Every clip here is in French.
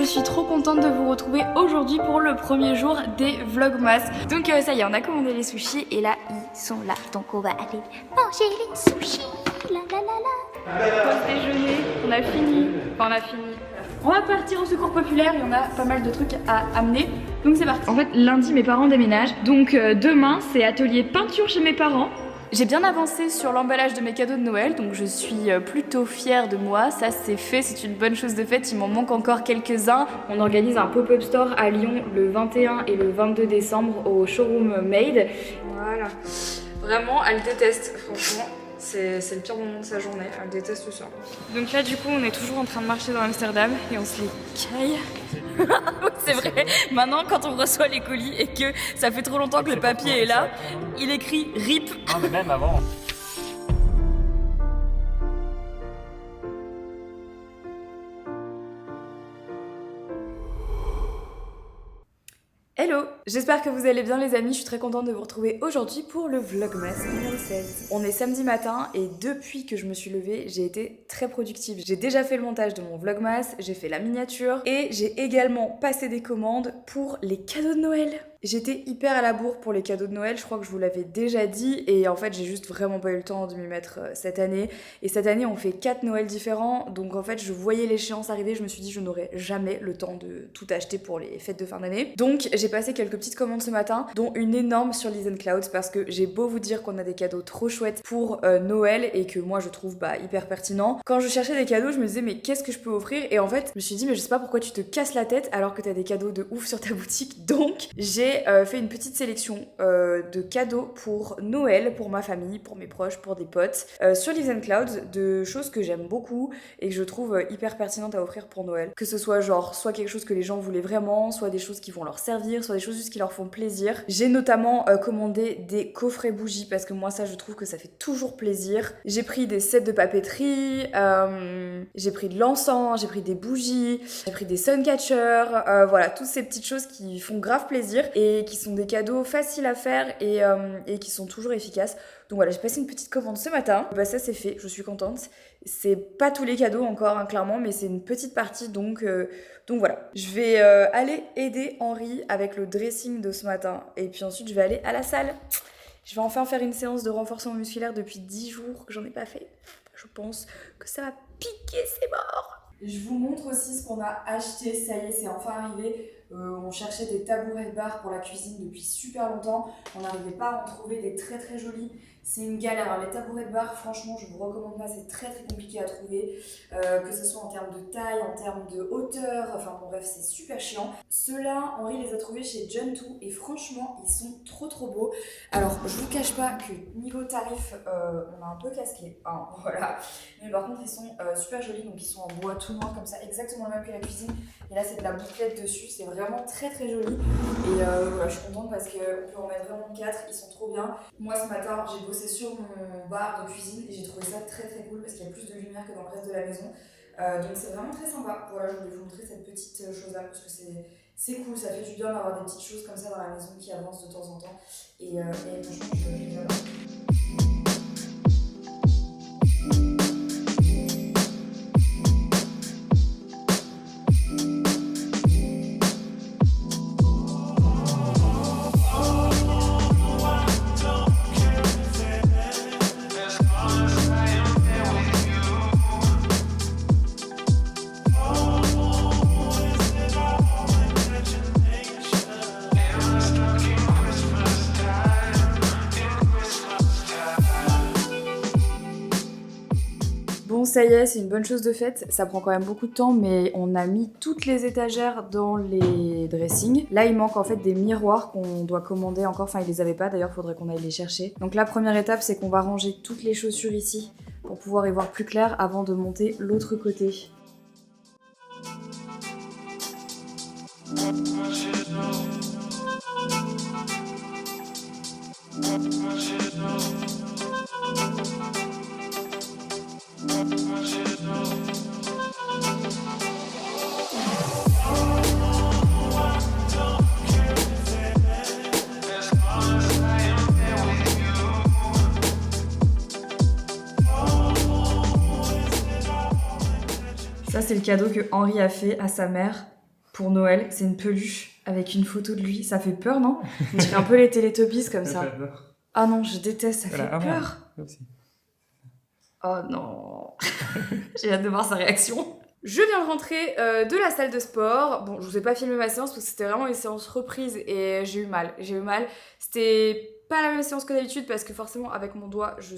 je suis trop contente de vous retrouver aujourd'hui pour le premier jour des Vlogmas. Donc ça y est, on a commandé les sushis et là ils sont là. Donc on va aller manger les sushis. La la la la. Pause déjeuner, on a fini. Enfin on a fini. On va partir au secours populaire, il y en a pas mal de trucs à amener. Donc c'est parti. En fait lundi mes parents déménagent. Donc demain c'est atelier peinture chez mes parents. J'ai bien avancé sur l'emballage de mes cadeaux de Noël, donc je suis plutôt fière de moi. Ça c'est fait, c'est une bonne chose de faite, il m'en manque encore quelques-uns. On organise un pop-up store à Lyon le 21 et le 22 décembre au showroom Made. Voilà, vraiment elle déteste, franchement. C'est le pire moment de sa journée, elle déteste ça. Donc là du coup on est toujours en train de marcher dans Amsterdam et on se les caille. C'est vrai, maintenant quand on reçoit les colis et que ça fait trop longtemps que le papier est là, il écrit RIP. Non mais même avant. Hello, j'espère que vous allez bien les amis, je suis très contente de vous retrouver aujourd'hui pour le Vlogmas numéro 16. On est samedi matin et depuis que je me suis levée, j'ai été très productive. J'ai déjà fait le montage de mon Vlogmas, j'ai fait la miniature et j'ai également passé des commandes pour les cadeaux de Noël. J'étais hyper à la bourre pour les cadeaux de Noël, je crois que je vous l'avais déjà dit et en fait j'ai juste vraiment pas eu le temps de m'y mettre cette année. Et cette année on fait 4 Noëls différents, donc en fait je voyais l'échéance arriver, je me suis dit je n'aurais jamais le temps de tout acheter pour les fêtes de fin d'année. Donc j'ai passé quelques petites commandes ce matin, dont une énorme sur Liz & Clouds parce que j'ai beau vous dire qu'on a des cadeaux trop chouettes pour Noël et que moi je trouve hyper pertinent. Quand je cherchais des cadeaux je me disais mais qu'est-ce que je peux offrir et en fait je me suis dit mais je sais pas pourquoi tu te casses la tête alors que t'as des cadeaux de ouf sur ta boutique. Donc j'ai fait une petite sélection de cadeaux pour Noël, pour ma famille, pour mes proches, pour des potes, sur Liz & Clouds, de choses que j'aime beaucoup et que je trouve hyper pertinentes à offrir pour Noël. Que ce soit genre soit quelque chose que les gens voulaient vraiment, soit des choses qui vont leur servir, soit des choses juste qui leur font plaisir. J'ai notamment commandé des coffrets bougies parce que moi ça je trouve que ça fait toujours plaisir. J'ai pris des sets de papeterie, j'ai pris de l'encens, j'ai pris des bougies, j'ai pris des suncatchers, voilà, toutes ces petites choses qui font grave plaisir et qui sont des cadeaux faciles à faire et qui sont toujours efficaces. Donc voilà, j'ai passé une petite commande ce matin. Ça c'est fait, je suis contente. C'est pas tous les cadeaux encore, hein, clairement, mais c'est une petite partie, donc voilà. Je vais aller aider Henri avec le dressing de ce matin. Et puis ensuite, je vais aller à la salle. Je vais enfin faire une séance de renforcement musculaire depuis 10 jours que j'en ai pas fait. Je pense que ça va piquer, c'est mort. Je vous montre aussi ce qu'on a acheté, ça y est, c'est enfin arrivé. On cherchait des tabourets de bar pour la cuisine depuis super longtemps. On n'arrivait pas à en trouver des très très jolis. C'est une galère, hein. Les tabourets de bar, franchement, je vous recommande pas, c'est très très compliqué à trouver. Que ce soit en termes de taille, en termes de hauteur, enfin bon bref, c'est super chiant. Ceux-là, Henri les a trouvés chez John2 et franchement, ils sont trop trop beaux. Alors, je vous cache pas que niveau tarif, on a un peu casqué, hein, voilà. Mais par contre, ils sont super jolis, donc ils sont en bois tout noir comme ça, exactement le même que la cuisine. Et là, c'est de la bouclette dessus, c'est vraiment très très joli. Et voilà, je suis contente parce qu'on peut en mettre vraiment 4, ils sont trop bien. Moi, ce matin, j'ai bossé sur mon bar de cuisine et j'ai trouvé ça très très cool parce qu'il y a plus de lumière que dans le reste de la maison. Donc c'est vraiment très sympa. Voilà, je voulais vous montrer cette petite chose là parce que c'est cool, ça fait du bien d'avoir des petites choses comme ça dans la maison qui avancent de temps en temps. Et franchement, j'adore. Bon, ça y est, c'est une bonne chose de faite. Ça prend quand même beaucoup de temps, mais on a mis toutes les étagères dans les dressings. Là, il manque en fait des miroirs qu'on doit commander encore. Enfin, ils les avaient pas, d'ailleurs, faudrait qu'on aille les chercher. Donc la première étape, c'est qu'on va ranger toutes les chaussures ici pour pouvoir y voir plus clair avant de monter l'autre côté. Ça, c'est le cadeau que Henri a fait à sa mère. pour Noël. C'est une peluche avec une photo de lui. Ça fait peur, non? On dirait un peu les Teletubbies comme ça. Ah non, je déteste, ça fait peur. Oh non. J'ai hâte de voir sa réaction. Je viens de rentrer de la salle de sport. Bon, je vous ai pas filmé ma séance parce que c'était vraiment une séance reprise et j'ai eu mal. C'était pas la même séance que d'habitude parce que forcément avec mon doigt, je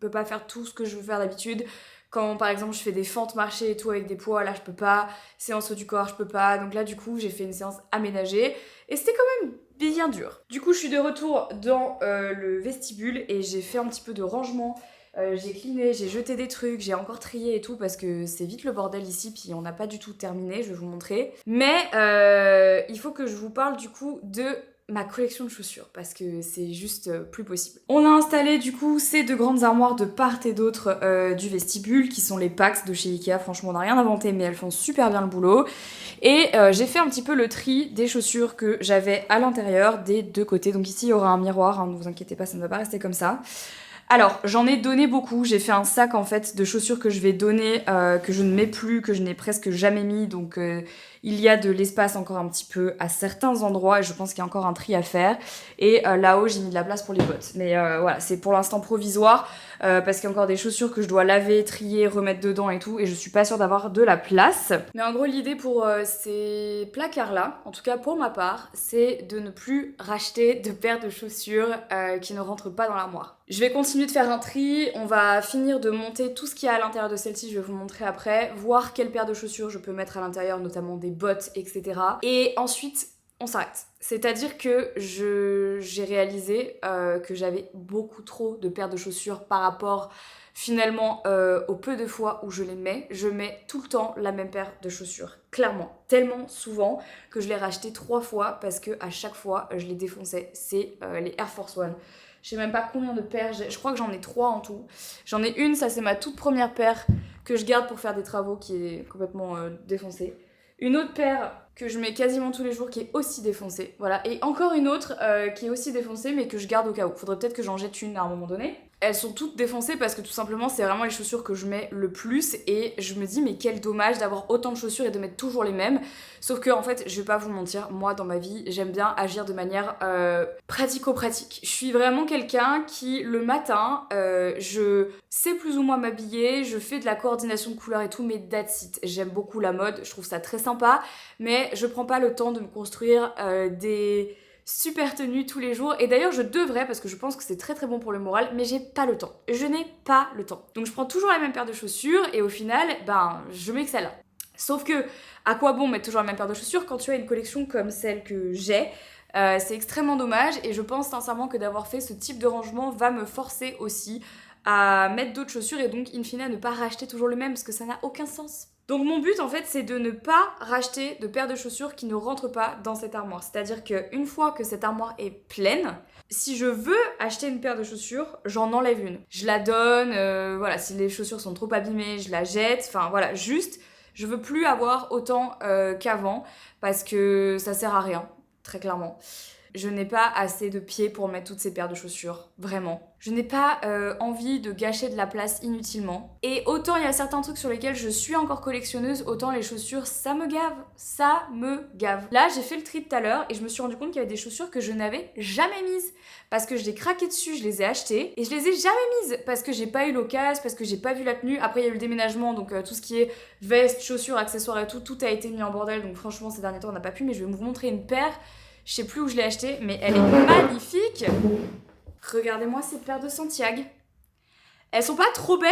peux pas faire tout ce que je veux faire d'habitude. Quand par exemple je fais des fentes marchées et tout avec des poids, là je peux pas. Séance haut du corps, je peux pas. Donc là du coup j'ai fait une séance aménagée et c'était quand même bien dur. Du coup je suis de retour dans le vestibule et j'ai fait un petit peu de rangement. J'ai cleané, j'ai jeté des trucs, j'ai encore trié et tout parce que c'est vite le bordel ici puis on n'a pas du tout terminé, je vais vous montrer. Mais il faut que je vous parle du coup de ma collection de chaussures parce que c'est juste plus possible. On a installé du coup ces deux grandes armoires de part et d'autre du vestibule qui sont les Pax de chez Ikea. Franchement on n'a rien inventé mais elles font super bien le boulot. Et j'ai fait un petit peu le tri des chaussures que j'avais à l'intérieur des deux côtés. Donc ici il y aura un miroir, hein, ne vous inquiétez pas, ça ne va pas rester comme ça. Alors, j'en ai donné beaucoup, j'ai fait un sac en fait de chaussures que je vais donner, que je ne mets plus, que je n'ai presque jamais mis, donc il y a de l'espace encore un petit peu à certains endroits et je pense qu'il y a encore un tri à faire. Et là-haut, j'ai mis de la place pour les bottes. Mais voilà, c'est pour l'instant provisoire parce qu'il y a encore des chaussures que je dois laver, trier, remettre dedans et tout et je suis pas sûre d'avoir de la place. Mais en gros, l'idée pour ces placards-là, en tout cas pour ma part, c'est de ne plus racheter de paires de chaussures qui ne rentrent pas dans l'armoire. Je vais continuer de faire un tri, on va finir de monter tout ce qu'il y a à l'intérieur de celle-ci, je vais vous montrer après, voir quelle paire de chaussures je peux mettre à l'intérieur, notamment des bottes, etc. Et ensuite, on s'arrête. C'est-à-dire que j'ai réalisé que j'avais beaucoup trop de paires de chaussures par rapport finalement au peu de fois où je les mets. Je mets tout le temps la même paire de chaussures, clairement. Tellement souvent que je l'ai racheté 3 fois parce que à chaque fois, je les défonçais. C'est les Air Force One. Je sais même pas combien de paires, je crois que j'en ai 3 en tout. J'en ai une, ça c'est ma toute première paire que je garde pour faire des travaux qui est complètement défoncée. Une autre paire que je mets quasiment tous les jours qui est aussi défoncée. Voilà. Et encore une autre qui est aussi défoncée mais que je garde au cas où. Faudrait peut-être que j'en jette une à un moment donné. Elles sont toutes défoncées parce que tout simplement c'est vraiment les chaussures que je mets le plus et je me dis mais quel dommage d'avoir autant de chaussures et de mettre toujours les mêmes. Sauf que en fait je vais pas vous mentir, moi dans ma vie j'aime bien agir de manière pratico-pratique. Je suis vraiment quelqu'un qui le matin je sais plus ou moins m'habiller, je fais de la coordination de couleurs et tout mais that's it. J'aime beaucoup la mode, je trouve ça très sympa mais je prends pas le temps de me construire des super tenue tous les jours et d'ailleurs je devrais parce que je pense que c'est très très bon pour le moral mais j'ai pas le temps, je n'ai pas le temps donc je prends toujours la même paire de chaussures et au final je mets que celle-là. Sauf que à quoi bon mettre toujours la même paire de chaussures quand tu as une collection comme celle que j'ai. C'est extrêmement dommage et je pense sincèrement que d'avoir fait ce type de rangement va me forcer aussi à mettre d'autres chaussures et donc in fine à ne pas racheter toujours le même parce que ça n'a aucun sens. Donc mon but en fait c'est de ne pas racheter de paires de chaussures qui ne rentrent pas dans cette armoire. C'est-à-dire qu'une fois que cette armoire est pleine, si je veux acheter une paire de chaussures, j'en enlève une. Je la donne, voilà, si les chaussures sont trop abîmées, je la jette, enfin voilà, juste, je veux plus avoir autant qu'avant parce que ça sert à rien, très clairement. Je n'ai pas assez de pieds pour mettre toutes ces paires de chaussures, vraiment. Je n'ai pas envie de gâcher de la place inutilement. Et autant il y a certains trucs sur lesquels je suis encore collectionneuse, autant les chaussures, ça me gave. Ça me gave. Là, j'ai fait le tri tout à l'heure et je me suis rendu compte qu'il y avait des chaussures que je n'avais jamais mises. Parce que je les craqué dessus, je les ai achetées et je les ai jamais mises. Parce que j'ai pas eu l'occasion, parce que j'ai pas vu la tenue. Après, il y a eu le déménagement, donc tout ce qui est veste, chaussures, accessoires et tout, tout a été mis en bordel. Donc franchement, ces derniers temps, on n'a pas pu, mais je vais vous montrer une paire. Je sais plus où je l'ai achetée, mais elle est magnifique. Regardez-moi ces paires de Santiago. Elles sont pas trop belles,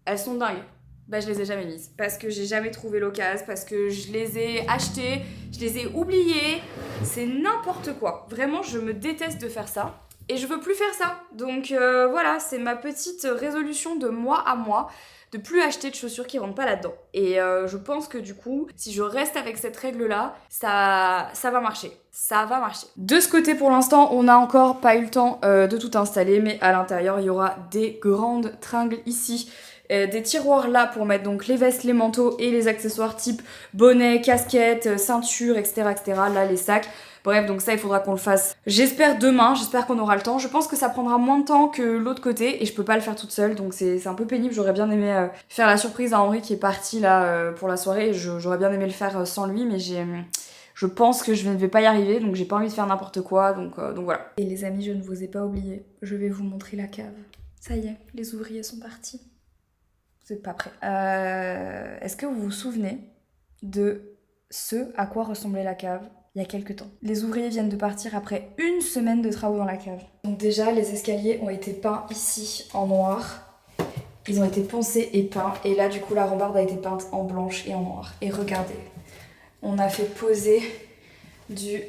elles sont dingues. Bah je les ai jamais mises, parce que j'ai jamais trouvé l'occasion, parce que je les ai achetées, je les ai oubliées. C'est n'importe quoi. Vraiment, je me déteste de faire ça. Et je veux plus faire ça. Donc voilà, c'est ma petite résolution de mois à mois. De plus acheter de chaussures qui rentrent pas là-dedans. Et je pense que du coup, si je reste avec cette règle-là, ça va marcher. Ça va marcher. De ce côté, pour l'instant, on n'a encore pas eu le temps de tout installer, mais à l'intérieur, il y aura des grandes tringles ici. Des tiroirs là pour mettre donc les vestes, les manteaux et les accessoires type bonnet, casquette, ceinture, etc., etc. Là, les sacs. Bref, donc ça il faudra qu'on le fasse. J'espère demain, j'espère qu'on aura le temps. Je pense que ça prendra moins de temps que l'autre côté et je peux pas le faire toute seule, donc c'est un peu pénible. J'aurais bien aimé faire la surprise à Henri qui est parti là pour la soirée. J'aurais bien aimé le faire sans lui, mais je pense que je ne vais pas y arriver, donc j'ai pas envie de faire n'importe quoi, donc voilà. Et les amis, je ne vous ai pas oublié, je vais vous montrer la cave. Ça y est, les ouvriers sont partis. Vous n'êtes pas prêts. Est-ce que vous vous souvenez de ce à quoi ressemblait la cave il y a quelques temps? Les ouvriers viennent de partir après une semaine de travaux dans la cave. Donc déjà, les escaliers ont été peints ici en noir. Ils ont été poncés et peints. Et là, du coup, la rambarde a été peinte en blanche et en noir. Et regardez, on a fait poser du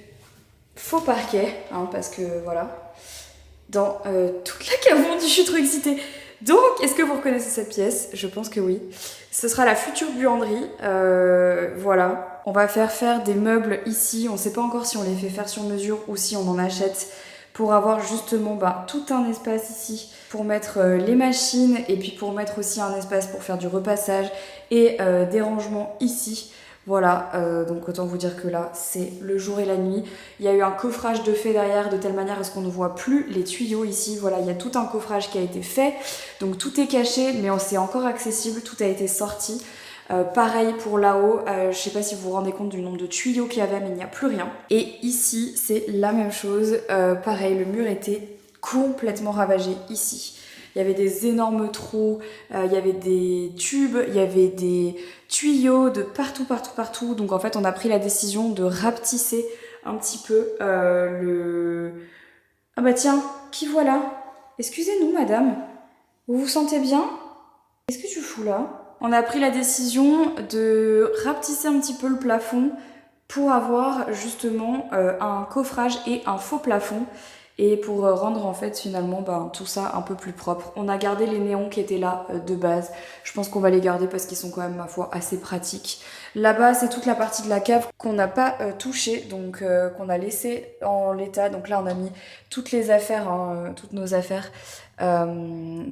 faux parquet, hein, parce que voilà, dans toute la cave. Mon Dieu, je suis trop excitée. Donc, est-ce que vous reconnaissez cette pièce? Je pense que oui. Ce sera la future buanderie. Voilà. On va faire des meubles ici. On ne sait pas encore si on les fait faire sur mesure ou si on en achète pour avoir justement tout un espace ici pour mettre les machines et puis pour mettre aussi un espace pour faire du repassage et des rangements ici. Voilà, donc autant vous dire que là, c'est le jour et la nuit. Il y a eu un coffrage de fait derrière de telle manière à ce qu'on ne voit plus les tuyaux ici. Voilà, il y a tout un coffrage qui a été fait. Donc tout est caché, mais c'est encore accessible, tout a été sorti. Pareil pour là-haut, je sais pas si vous vous rendez compte du nombre de tuyaux qu'il y avait, mais il n'y a plus rien. Et ici, c'est la même chose. Pareil, le mur était complètement ravagé ici. Il y avait des énormes trous, il y avait des tubes, il y avait des tuyaux de partout. Donc en fait, on a pris la décision de rapetisser un petit peu le... Ah bah tiens, qui voilà? Excusez-nous, madame. Vous vous sentez bien? Qu'est-ce que tu fous là? On a pris la décision de rapetisser un petit peu le plafond pour avoir justement un coffrage et un faux plafond. Et pour rendre en fait finalement tout ça un peu plus propre. On a gardé les néons qui étaient là de base. Je pense qu'on va les garder parce qu'ils sont quand même, ma foi, assez pratiques. Là-bas, c'est toute la partie de la cave qu'on n'a pas touchée, donc qu'on a laissé en l'état. Donc là, on a mis toutes les affaires, hein, toutes nos affaires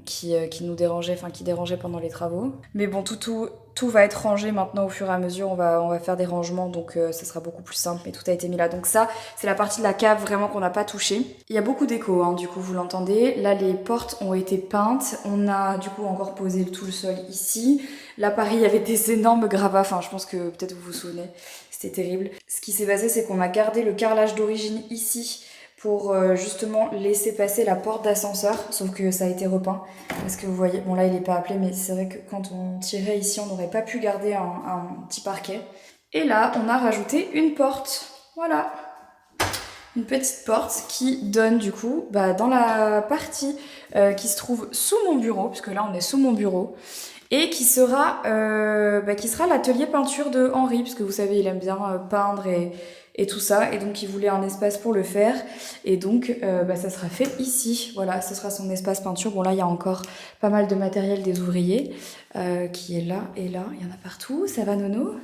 qui nous dérangeaient, enfin qui dérangeaient pendant les travaux. Mais bon, tout va être rangé maintenant au fur et à mesure. On va faire des rangements, donc ça sera beaucoup plus simple. Mais tout a été mis là. Donc ça, c'est la partie de la cave vraiment qu'on n'a pas touchée. Il y a beaucoup d'écho, hein, du coup, vous l'entendez. Là, les portes ont été peintes. On a du coup encore posé tout le sol ici. Là, pareil, il y avait des énormes gravats. Enfin, je pense que peut-être vous vous souvenez. C'était terrible. Ce qui s'est passé, c'est qu'on a gardé le carrelage d'origine ici pour justement laisser passer la porte d'ascenseur, sauf que ça a été repeint, parce que vous voyez, bon là il n'est pas appelé, mais c'est vrai que quand on tirait ici, on n'aurait pas pu garder un petit parquet. Et là, on a rajouté une porte, voilà, une petite porte qui donne du coup dans la partie qui se trouve sous mon bureau, puisque là on est sous mon bureau, et qui sera l'atelier peinture de Henri, puisque vous savez, il aime bien peindre et tout ça, et donc il voulait un espace pour le faire, et donc ça sera fait ici, voilà, ce sera son espace peinture. Bon là il y a encore pas mal de matériel des ouvriers qui est là, et là, il y en a partout, ça va Nono?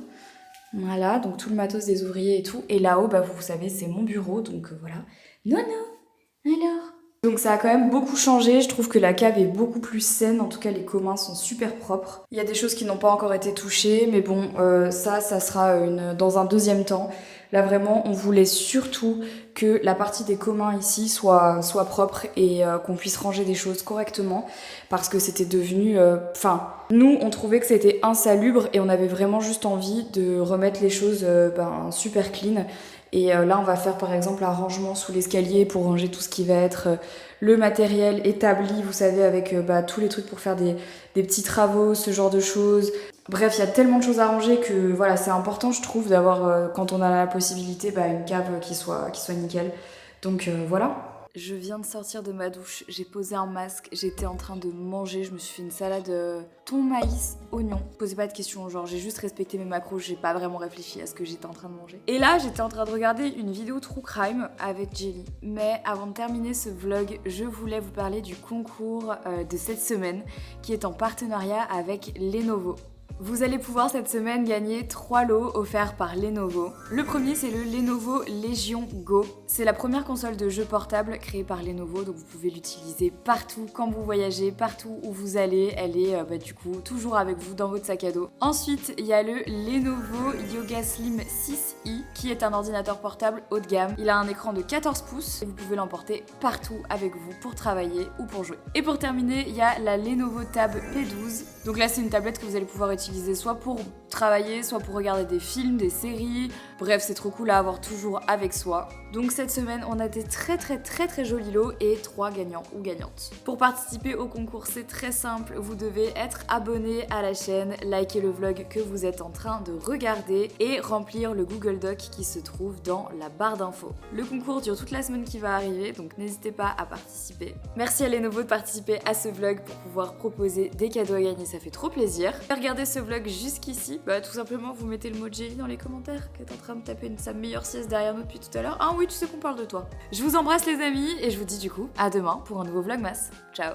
Voilà, donc tout le matos des ouvriers et tout, et là-haut, vous savez, c'est mon bureau, donc voilà. Nono, alors? Donc ça a quand même beaucoup changé, je trouve que la cave est beaucoup plus saine, en tout cas les communs sont super propres. Il y a des choses qui n'ont pas encore été touchées, mais bon, ça sera dans un deuxième temps. Là vraiment, on voulait surtout que la partie des communs ici soit propre et qu'on puisse ranger des choses correctement, parce que c'était devenu... nous, on trouvait que c'était insalubre et on avait vraiment juste envie de remettre les choses super clean. Et là, on va faire par exemple un rangement sous l'escalier pour ranger tout ce qui va être le matériel établi, vous savez, avec tous les trucs pour faire des petits travaux, ce genre de choses. Bref, il y a tellement de choses à ranger que voilà, c'est important, je trouve, d'avoir, quand on a la possibilité, une cave qui soit nickel. Donc voilà. Je viens de sortir de ma douche, j'ai posé un masque, j'étais en train de manger, je me suis fait une salade thon, maïs, oignon. Posez pas de questions, genre j'ai juste respecté mes macros, j'ai pas vraiment réfléchi à ce que j'étais en train de manger. Et là, j'étais en train de regarder une vidéo True Crime avec Jelly. Mais avant de terminer ce vlog, je voulais vous parler du concours de cette semaine qui est en partenariat avec Lenovo. Vous allez pouvoir cette semaine gagner 3 lots offerts par Lenovo. Le premier, c'est le Lenovo Legion Go. C'est la première console de jeu portable créée par Lenovo, donc vous pouvez l'utiliser partout quand vous voyagez, partout où vous allez. Elle est du coup toujours avec vous dans votre sac à dos. Ensuite, il y a le Lenovo Yoga Slim 6i qui est un ordinateur portable haut de gamme. Il a un écran de 14 pouces et vous pouvez l'emporter partout avec vous pour travailler ou pour jouer. Et pour terminer, il y a la Lenovo Tab P12. Donc là, c'est une tablette que vous allez pouvoir utiliser soit pour travailler, soit pour regarder des films, des séries. Bref, c'est trop cool à avoir toujours avec soi. Donc cette semaine, on a des très jolis lots et 3 gagnants ou gagnantes. Pour participer au concours, c'est très simple. Vous devez être abonné à la chaîne, liker le vlog que vous êtes en train de regarder et remplir le Google Doc qui se trouve dans la barre d'infos. Le concours dure toute la semaine qui va arriver, donc n'hésitez pas à participer. Merci à Lenovo de participer à ce vlog pour pouvoir proposer des cadeaux à gagner, ça fait trop plaisir. Regardez ce vlog jusqu'ici, tout simplement vous mettez le mot Jelly dans les commentaires que t'es en train de taper sa meilleure sieste derrière nous depuis tout à l'heure. Ah oui, tu sais qu'on parle de toi. Je vous embrasse les amis et je vous dis du coup à demain pour un nouveau vlogmas. Ciao.